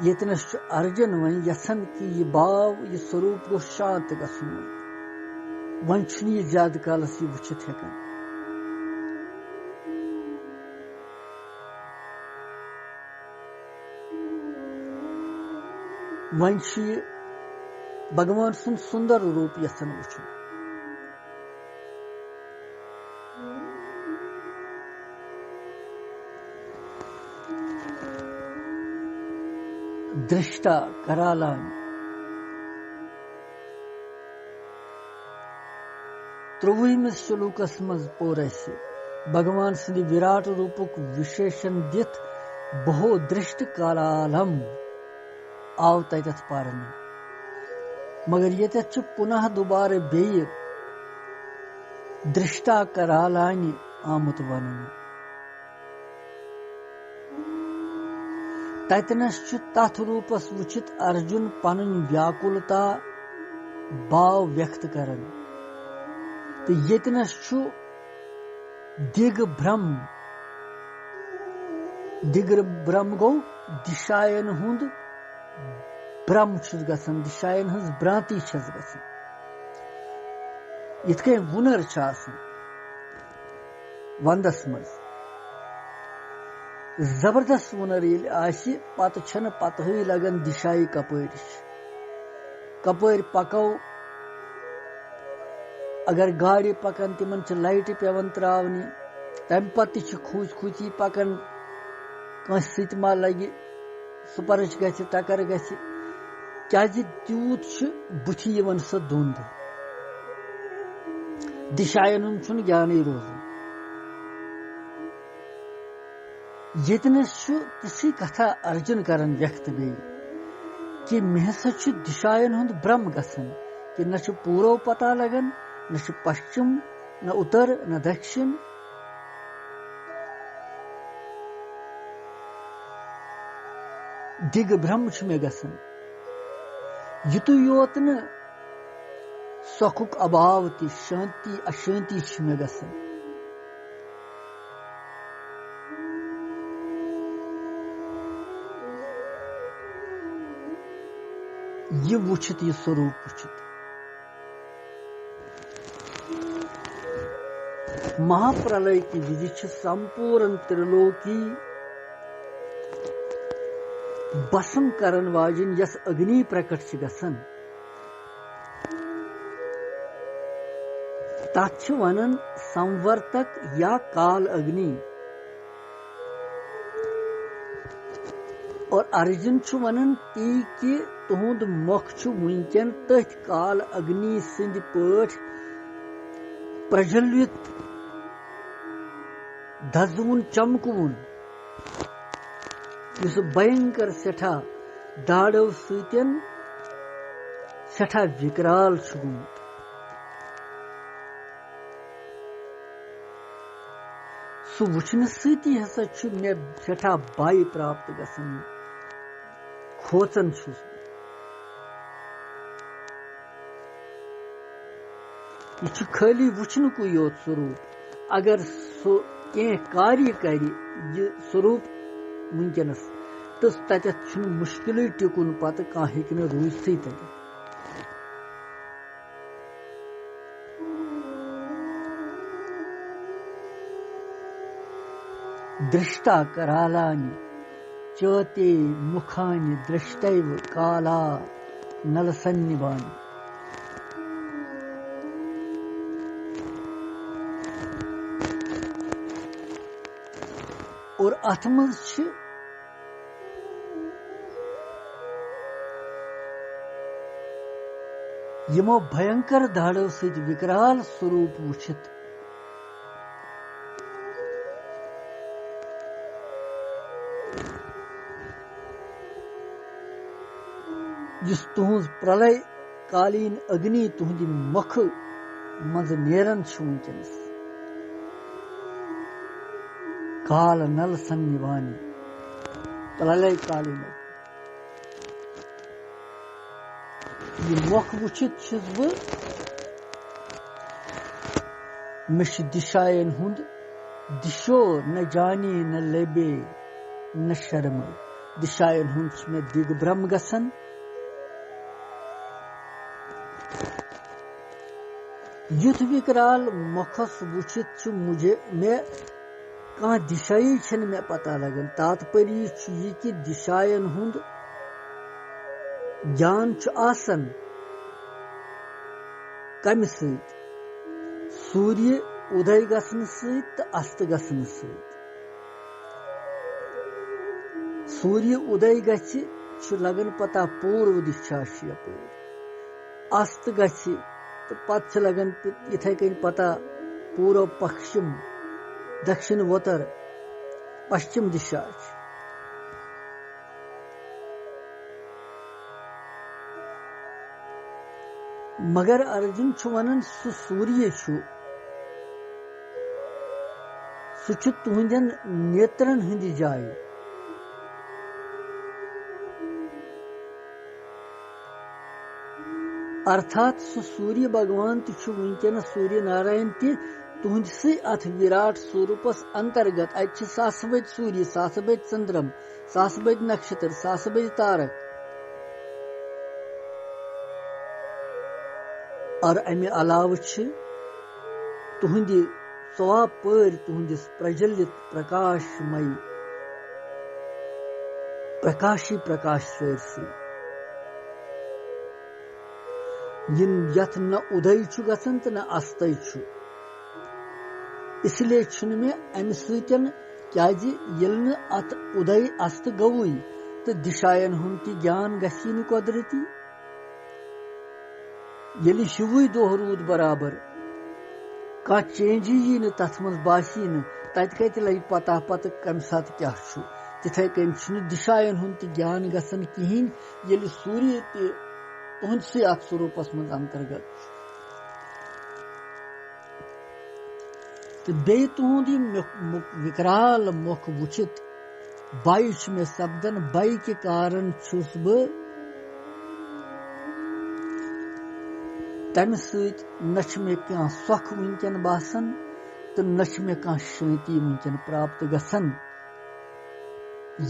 یتنس Arjun one یسن کہ یہ باو یہ سوروپ گو شانت گھن ون یہ زیادہ کالس یہ وچھت ہیکان ون بھگوان سن سندر روپ یسن وچھن درشٹا کرالان تروہمس شلوکس مز پور اسہ بھگوان سندی وراٹ روپک وشیشن دت بہو درشٹ کرالم آو تتھ پرن مگر یتھ پنہ دوبارہ بیٚیہِ درشٹا کرالانہِ آمت وننہٕ تتنس تتھ روپس وچھت ارجن پنن ویاکلتا باو ویکت کران تو یتنس دگ برم گو دشاین ہند برم گھان دشاین ہز برانتی گھان یت کن وُنر وندس مز زبردست وُنر یل آسہِ پتہ چھنہ پتہٕے لگان دشائی کپٲرۍ پکو اگر گاڑِ پکان تمن لائٹہِ پیوان تراونہِ تمہِ پتہٕ تہِ کھوٗژ کھوٗژی پکان کٲنٛسہِ سۭتۍ ما لگہِ سپرٕچ گژھِ ٹکر گژھِ کیازِ تیوٗت چھُ بُتھِ یِوان سۄ دُنٛد دشاین ہُنٛد چھُنہٕ گیانٕے روزان یتنس تِژھٕے کتھا ارجن کران ویکت بیٚیہِ کہ مےٚ ہسا چھُ دشاین ہُنٛد برم گژھان کہ نہ چھُ پوٗرو پتہ لگان نہ چھُ پشچم نہ اتر نہ دکشن دگ برم چھُ مےٚ گژھان یُتُے یوت نہٕ سۄکھُک اباو تہِ شانتی اشانتی چھِ مےٚ گژھان یہ وچھت یہ سوروپ وچھت مہاپرلے کی وزِ سمپورن ترلوکی بسم کرن واجن یس اگنی پرکٹ گژھان تتھ ونان سمورتک یا کال اگنی اور ارجن ونان تی کہ تہند مۄکھ چھُ وٕنکٮ۪ن تٔتھۍ کال اگنی سٕنٛدۍ پٲٹھۍ پرجلوِت دزوُن چمکوُن یُس بھینکر سٮ۪ٹھاہ داڑو سۭتۍ سٮ۪ٹھاہ وِکرال چھُ گوٚمُت سُہ وٕچھنہٕ سۭتی ہسا چھُ مےٚ سٮ۪ٹھاہ باے پراپت گژھان کھوژان چھُس یہ چھُ خٲلی وٕچھنُکُے یوت سوروپ اگر سُہ کینٛہہ کاریہ کرِ یہِ سوروپ وٕنکٮ۪نس تہٕ تتٮ۪تھ چھُنہٕ مُشکلٕے ٹِکُن پتہٕ کانٛہہ ہیٚکہِ نہٕ روٗزتھٕے تتٮ۪تھ درشٹا کرالانہِ چٲتے مُکھانہِ درشٹیو کالا نلسنِوانہِ اور اتھ منٛز چھِ یِمو بھینکر داڑو سۭتۍ وِکرال سوروپ وٕچھِتھ یُس تُہنٛز پرلے کالین اگنی تُہنٛدِ مۄکھٕ منٛزٕ نیران چھُ وٕنکٮ۪نس کال نل سنِوانی پرلے کالین یہ مۄکھ وٕچھِتھ چھُس بہٕ مےٚ چھُ دِشاین ہُنٛد دِشو نہ جانے نہ لبے نہ شرمہٕ دشاین ہند میں دگ برم گسن یتھ وکرال مخس وچھت مے کان دشائی چھن مے پتہ لگن تاتپری یہ کہ دشاین ہند جان آسن کم ست سوریہ ادے گھن ست است گھن ست سوریہ ادے گھ لگن پتہ پورو دشا یپ است گھ تو پتہ لگن اتھے کن پتہ پورو پکشم دکشن وتر پشچم دشا مگر ارجن ونان سوریہ سہ تہندین نیترن ہند جائے ارتھات سہ سوریہ بھگوان ونکس سوریہ نارائن تہندسے ات وراٹ سوروپس انترگت اتہ ساس بد سوریہ ساس بد چندرم ساس بد نکشتر ساس بد تارک اور امہ علاوہ تہند ژۄوہ پٲرۍ تہندس پرجلت پرکاشمئی پرکاشی پرکاش سٲرسٕے یتھ نہ ادے گژھان تو نہ استے اس لیے مے امہ سۭتۍ کیازِ ییٚلہِ نہٕ ات ادے است گوٚوٕے تو دشاین ہند تہِ گیان گژھی نہٕ قدرتی ییٚلہِ ہیوٕے دۄہ روٗد برابر کانٛہہ چینجی یی نہٕ تتھ منٛز باسی نہٕ تتہِ کتہِ لگہِ پتہ پتہٕ کمہِ ساتہٕ کیاہ چھُ تِتھے کٔنۍ چھُنہٕ دشاین ہند تہِ گیان گژھان کہیٖنۍ ییٚلہِ سوریہ تہِ تہندسے ات سوروپس من انترگت تو بیٚیہِ تہند وکرال مۄکھ وٕچھِتھ بے چھُ مےٚ سپدان بے کہِ کارن چھُس بہٕ تمہِ سۭتۍ نہ چھُ مےٚ کانٛہہ سۄکھ ونکٮ۪ن باسان تہٕ نہ چھُ مےٚ کانٛہہ شانتی ونکٮ۪ن پراپت گژھان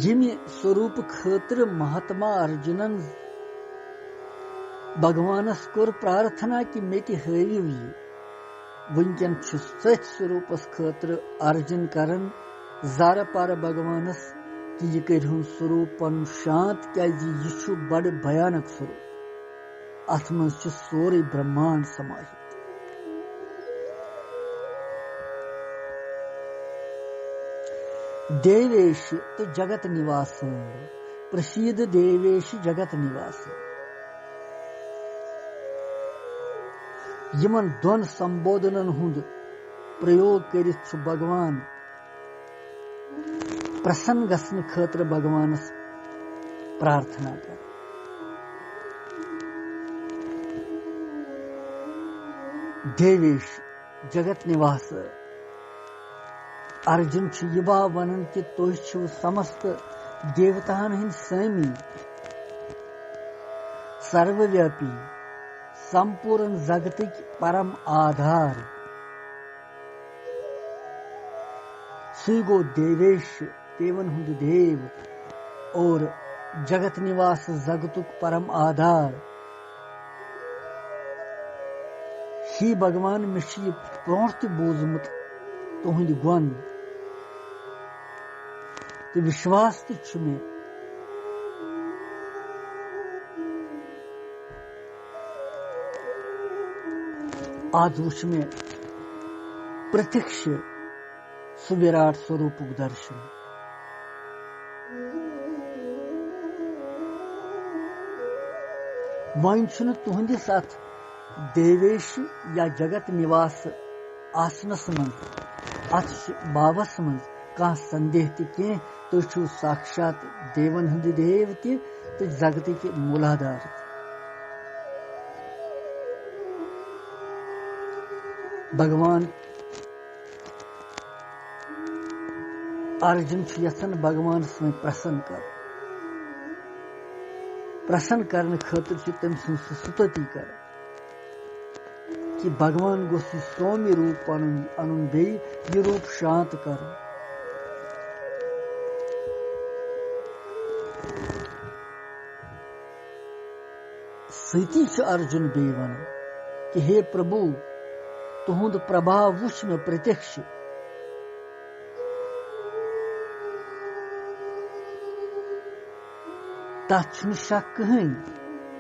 ییٚمہِ سوروپ خٲطرٕ مہاتما ارجنن بھگوانس کور پرارتھنا کہ مے تہِ ہٲوِو یہِ ونکٮ۪ن چھُ سٔتھۍ سوروپس خٲطرٕ ارجن کران زارٕ پارٕ بھگوانس کہ یہِ کٔرۍہُن سوروپ پنُن شانت کیازِ یہِ چھُ بڑٕ بھیانک سوروپ اتھ منٛز چھُ سورُے برہمانڈ سماہِت دیویش تو جگت نواس پرسید دیویش جگت نواس یمن دون سمبودنن ہند پریوگ کرت چھ بھگوان پرسن گھن خاطر بھگوانس پرارتھنا کر دیویش جگت نواس ارجن یہ باب ونان کہ تھی چھو سمست دیوتاہن ہند سامی سرو ویاپی سمپورن جگتک پرم آدھار سی گو دیویش دیون ہند دیو اور جگت نواس جگتک پرم آدھار ہی بھگوان مے یہ برونٛٹھ تہِ بوٗزمُت تُہُنٛدۍ گۄن تہٕ وشواس تہِ چھُ مےٚ آز وٕچھ مےٚ پرتھکش سُہ وِراٹ سوروپُک درشن وۄنۍ چھُنہٕ تُہنٛدِس اتھ دیویش یا جگت نواس آسنس من ات بابس من کانٛہہ سندیہ تہِ کینٛہہ تُہۍ چھِو ساکشات دیون ہٕنٛدِ دیو تہِ تہٕ جگتٕکۍ موٗلادھار تہِ بھگوان ارجن چھُ یژھان بھگوانس وۄنۍ پرسن کرنہٕ خٲطرٕ چھُ تٔمۍ سٕنٛز سُہ ستُتی کران کہ بھگوان گوٚژھ یہِ سومہِ روٗپ انُن بیٚیہِ یہِ روٗپ شانت کرُن ستی ارجن بی ون کہ ہے پربھو تہند پربھاو وچھ میں پرتیکش تتھ چھُنہٕ شک کٕہٕنۍ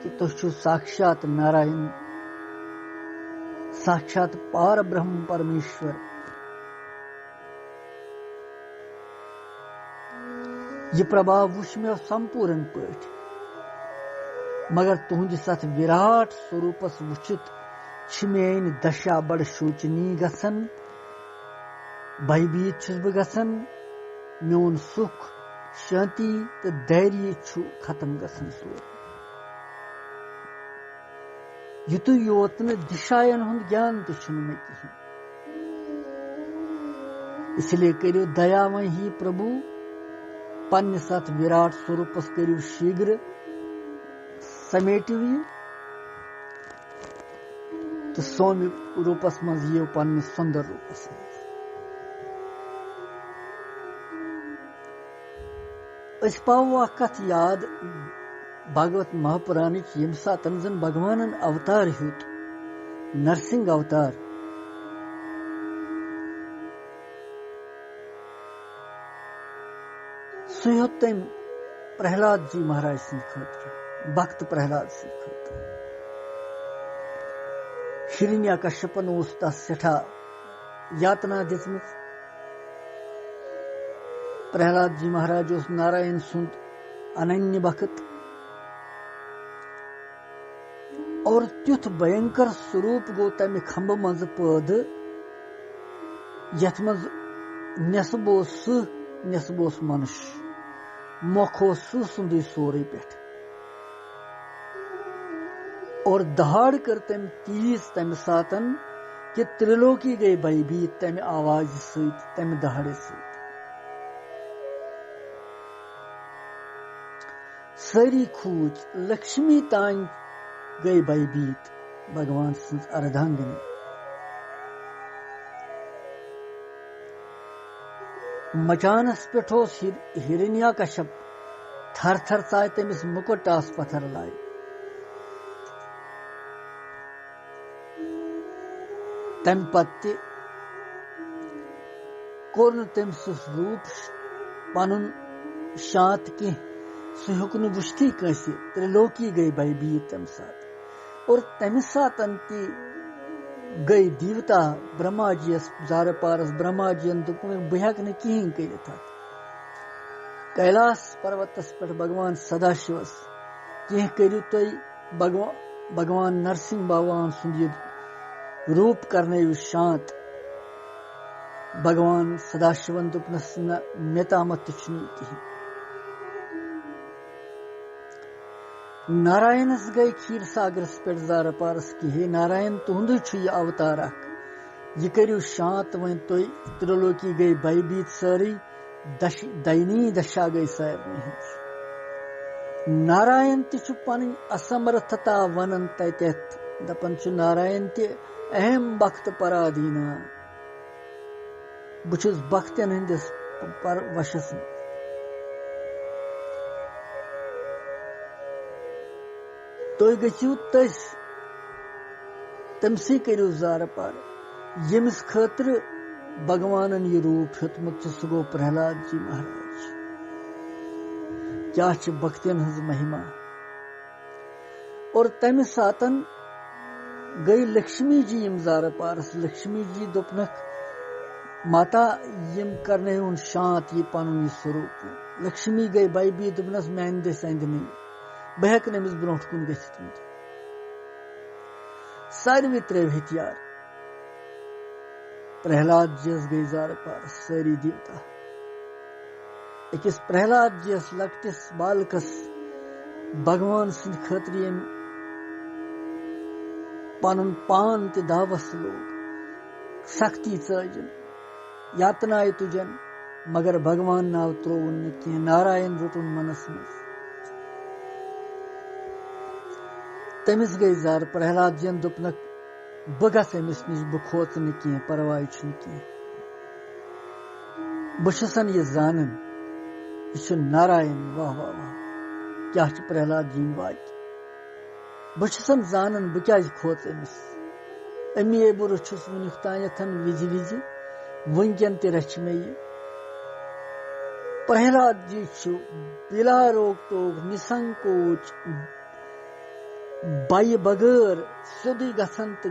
کہ تُہۍ چھِو ساکشات نارائن ساکشات پار برہم پرمیشور یہ پربھاو وچھ مےٚ سمپورن پٲٹھۍ مگر تہنٛدِس اتھ وِراٹ سوروپس وٕچھِتھ چھِ میٲنۍ دشا بڑٕ شوچنی گژھان بھیبیت چھُس بہٕ گژھان میون سُکھ شانتی تہٕ دھیریہ چھُ ختم گژھان سورُے یُتُے یوت نہٕ دِشاین ہُنٛد گیان تہِ چھُنہٕ مےٚ کِہیٖنۍ اس لیے کٔرِو دیا وۄنۍ ہی پربھو پننِس اتھ وِراٹ سوروپس کٔرِو شیٖگرٕ سمیٹِو یہِ تہٕ سومہِ روٗپس منٛز یِیو پننِس سُندر روٗپس منٛز أسۍ پاوو اکھ کتھ یاد بھاگوت مہاپُرانٕچ ییٚمہِ ساتن زن بھگوانن اوتار ہیوٚت نرسنگ اوتار سُہ ہیوٚت تٔمۍ پرہلاد جی مہاراج سٕنٛدِ خٲطرٕ بخت پرہلاد سٕنٛدِ خٲطرٕ ہرنیا کشپن اوس تس سٮ۪ٹھاہ یاتنا دِژمٕژ پرہلاد جی مہاراج اوس نارائن سُنٛد اننیہ بخت اور تیُتھ بھینکر سوروپ گوٚو تمہِ کھمبہٕ منٛزٕ پٲدٕ یتھ منٛز نٮ۪صب اوس سٕہہ نٮ۪صب اوس منُش مۄکھ اوس سٕہہ سُنٛدُے سورُے پٮ۪ٹھٕ اور دہاڑ کٔر تٔمۍ تیٖژ تمہِ ساتن کہ ترٛلوکی گٔیے بھیبیت تمہِ آوازِ سۭتۍ تمہِ دہاڑِ سۭتۍ سٲری کھوٗژ لکشمی تانۍ گٔیے بھیبیت بھگوان سٕنٛز اردھانگنی مچانس پٮ۪ٹھ اوس ہرنیا کشپ تھر تھر ژاے تٔمِس مُکٹ ٹاس پتھر لایہِ تمہِ پتہٕ تہِ کوٚر نہٕ تٔمۍ سُہ روٗپ پنُن شانت کینٛہہ سُہ ہیوٚک نہٕ وٕچھتھٕے کٲنٛسہِ ترٛلوکی گٔیے بھیبیت تمہِ ساتہٕ اور تمہِ ساتن تہِ گٔیے دیوتا برہما جی یس زارٕ پارس برہما جی ین دوٚپُن بہٕ ہٮ۪کہٕ نہٕ کِہیٖنۍ کٔرِتھ اتھ کیلاس پروتس پٮ۪ٹھ بھگوان سدا شِوس کینٛہہ کٔرِو تُہۍ بھگوان نرسنگ بھگوان سُنٛد یہِ روٗپ کرنٲیِو شانت بھگوان سدا شِون دوٚپنس نہ مےٚ تامتھ تہِ چھُنہٕ یہِ کِہیٖنۍ نارائنس گٔیے کھیٖر ساگرس پٮ۪ٹھ زارٕ پارس کہ ہے نارائن تُہُنٛدُے چھُ یہِ اوتار اکھ یہِ کٔرِو شانت وۄنۍ تُہۍ ترٛلوکی گٔیے بھیبیت سٲرٕے دینی دشا گٔیے سارنٕے ہٕنٛز نارائن تہِ چھُ پنٕنۍ اسمرتھتا ونان تتٮ۪تھ دپان چھُ نارائن تہِ اہم بخت پرادینا بہٕ چھُس بختن ہٕنٛدِس وشس منٛز تُہۍ گٔژھِو تٔسۍ تٔمسٕے کٔرِو زارٕ پار ییٚمِس خٲطرٕ بھگوانن یہِ روٗپ ہیوٚتمُت چھُ سُہ گوٚو پرہلاد جی مہاراج کیٛاہ چھِ بختین ہٕنٛز مہما اور تمہِ ساتن گٔیے لکشمی جی یِم زارٕ پارس لکشمی جی دوٚپنکھ ماتا یِم کرنٲیہُن شانت یہِ پنُن یہِ سوروٗپ لکشمی گٔیے بھیبیت دوٚپنس میانہِ دٔسۍ اندِ نٕے بہٕ ہٮ۪کہٕ نہٕ أمِس برونٛٹھ کُن گٔژھِتھ وٕنکٮ۪ن ساروٕے ترٲوۍ ہتھیار پرہلاد جی یس گٔیے زارٕ پارس سٲری دیوتا أکِس پرہلاد جی یس لۄکٹِس بالکس بھگوان سٕنٛدِ خٲطرٕ ییٚمۍ پنُن پان تہِ داوس لوگ سختی ژٲجِن یاتنایہِ تُجن مگر بھگوان ناو ترووُن نہٕ کینٛہہ نارائن روٚٹُن منس منٛز تٔمِس گٔیے زارٕ پرہلاد جی ین دوٚپنکھ بہٕ گژھٕ أمِس نِش بہٕ کھوژٕ نہٕ کینٛہہ پرواے چھُنہٕ کینٛہہ بہٕ چھُسن یہِ زانان یہِ چھُ نارائن واہ واہ واہ کیا پرہلاد جی وات بہن زانن بہ کیا کھوت امس امی بہ رچھس ونیک تانیتھ وز وز ونکین تہ رچھ مے یہ پرہلاد جی بلا روک ٹوک نسنکوچ بایہ بغیر سیودے گژھان تو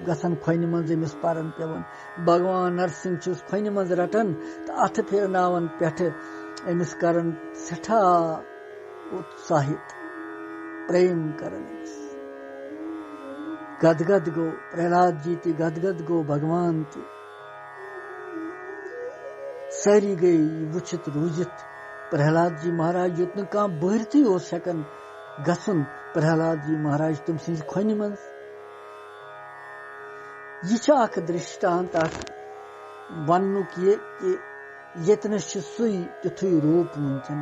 گژھان کھۄنہِ منٛز أمِس پران پیوان بھگوان نرسنگ چھُس کھۄنہِ منٛز رٹان تو اتھٕ پھرناوان پٮ۪ٹھٕ أمِس کران سٮ۪ٹھاہ اُتساہِت پریم کران أمِس گدگد گوٚو پرہلاد جی تہِ گدگد گوٚو بھگوان تہِ سٲری گٔے یہِ وٕچھِتھ روٗزِتھ پرہلاد جی مہاراج یوٚت نہٕ کانٛہہ بٔہرتھٕے اوس ہٮ۪کان گژھُن پرہلاد جی مہاراج تٔمۍ سٕنزِ کھۄنہِ منٛز یہ چھُ اکھ درشٹانت اکھ وننُک یہ کہ ییٚتنس چھُ سُے تیُتھُے روٗپ وٕنکٮ۪ن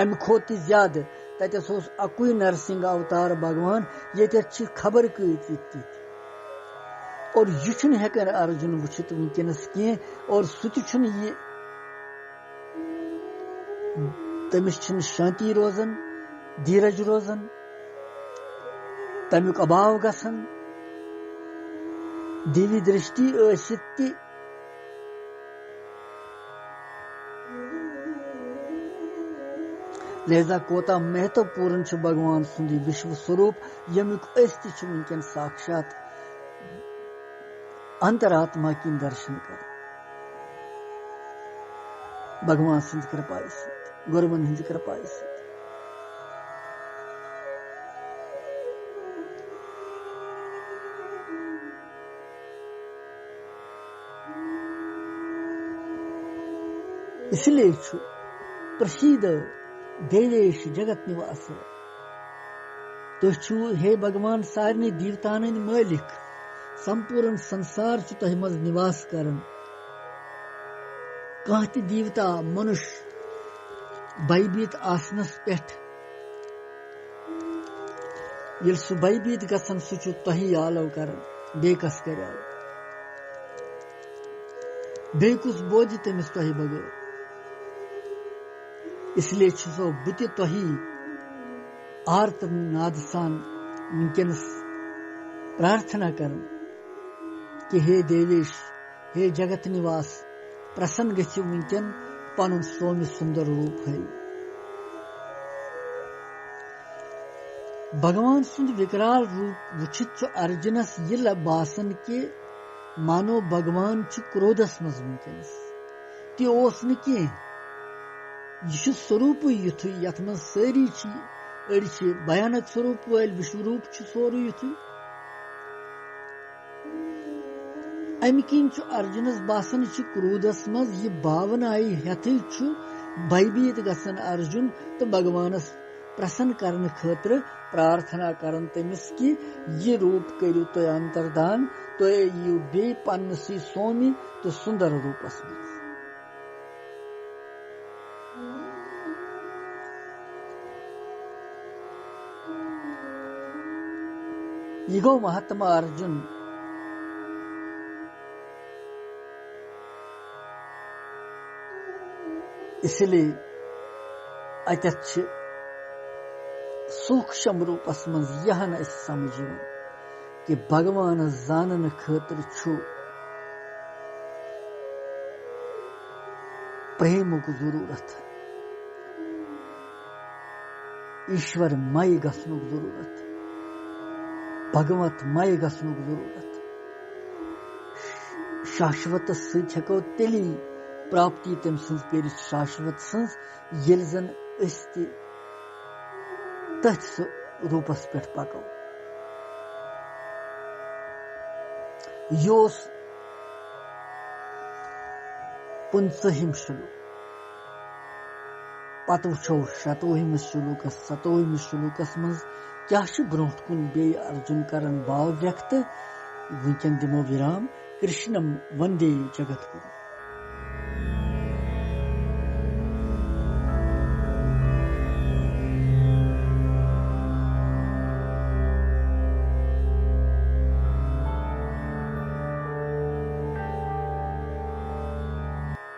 امہِ کھۄتہٕ تہِ زیادٕ تتٮ۪س اوس اکُے نرسنگ اوتار بھگوان ییٚتٮ۪تھ چھِ خبر کۭتۍ تِتھۍ اور یہِ چھُنہٕ ہٮ۪کان ارجُن وٕچھِتھ وٕنکٮ۪نس کینٛہہ اور سُہ تہِ چھُنہٕ یہِ تٔمِس چھِنہٕ شانتی روزان دھیرج روزان تمیُک اباو گژھان دیوی درشٹی ٲسِتھ تہِ لہذا کوتاہ مہتوپورن چھُ بھگوان سُنٛد یہِ وشو سوروپ ییٚمیُک أسۍ تہِ چھِ وٕنکٮ۪ن ساکشات انترآتما کِنۍ درشن کران بھگوان سٕنٛدِ کرپایہِ سۭتۍ گُروَن ہٕنٛدِ کرپایہِ سۭتۍ اس لیے چھُ پرسیٖد دیویش جگت نِواس تُہۍ چھِو ہے بھگوان سارنٕے دیوتاہن ہٕنٛدۍ مٲلِک سمپوٗرن سنسار چھُ تۄہہِ منٛز نِواس کران کانٛہہ تہِ دیوتا منُش بھیبیٖت آسنس پٮ۪ٹھ ییٚلہِ سُہ بھیبیٖت گژھان سُہ چھُ تۄہی آلو کران بیٚیہِ کس کرِ آلو بیٚیہِ کُس بوزِ تٔمِس تۄہہِ بغٲر اس لیے چھُسو بہٕ تہِ تۄہی آرت نادٕ سان وٕنکٮ۪نس پرارتھنا کران کہ ہے دیویش ہے جگت نِواس پرسن گٔژھِو وٕنکٮ۪ن پنُن سومہِ سُندر روٗپ ہٲیِو بھگوان سُنٛد وِکرال روٗپ وٕچھِتھ چھُ ارجُنس یہِ باسان کہ مانو بھگوان چھُ کرودس منٛز وٕنکٮ۪نس تہِ اوس نہٕ کینٛہہ یہ چھُ سوروٗپٕے یُتھُے یتھ منٛز سٲری چھِ أڑۍ چھِ بھیانک سوروٗپ وٲلۍ وشو روٗپ چھُ سورُے یُتھُے امہِ کِنۍ چھُ ارجُنس باسان یہِ چھُ کرودس منٛز یہِ بھاونایہِ ہٮ۪تھٕے چھُ بھیبیٖت گژھان ارجُن تہٕ بھگوانس پرسن کرنہٕ خٲطرٕ پرارتھنا کران تٔمِس کہِ یہِ روٗپ کٔرِو تُہۍ انتردان تُہۍ یِیِو بیٚیہِ پننسٕے سومہِ تہٕ سُندر روٗپس منٛز یہ گوٚو مہاتما ارجُن اس لیے اتٮ۪تھ چھِ سوٗکشم روٗپس منٛز یہِ ہن اسہِ سمجھ یِوان کہ بھگوانس زاننہٕ خٲطرٕ چھُ پریمُک ضروٗرت ایشور مے گژھنُک ضروٗرت بھگوت مے گژھنُک ضروٗرت شاشوتس سۭتۍ ہٮ۪کو تیٚلی پراپتی تٔمۍ سٕنٛز کٔرِتھ شاشوت سٕنٛز ییٚلہِ زن أسۍ تہِ تٔتھۍ سُہ روٗپس پٮ۪ٹھ پکو یہِ اوس 15ہِم شلوک پتہٕ وٕچھو 27ہمِس شلوکس 27ہمِس شلوکس منٛز کیاہ چھُ برونٛٹھ کُن بیٚیہِ ارجُن کران باو ویٚکتہٕ وٕنکٮ۪ن دِمو وِرام کرشنم وندے جگت گُرو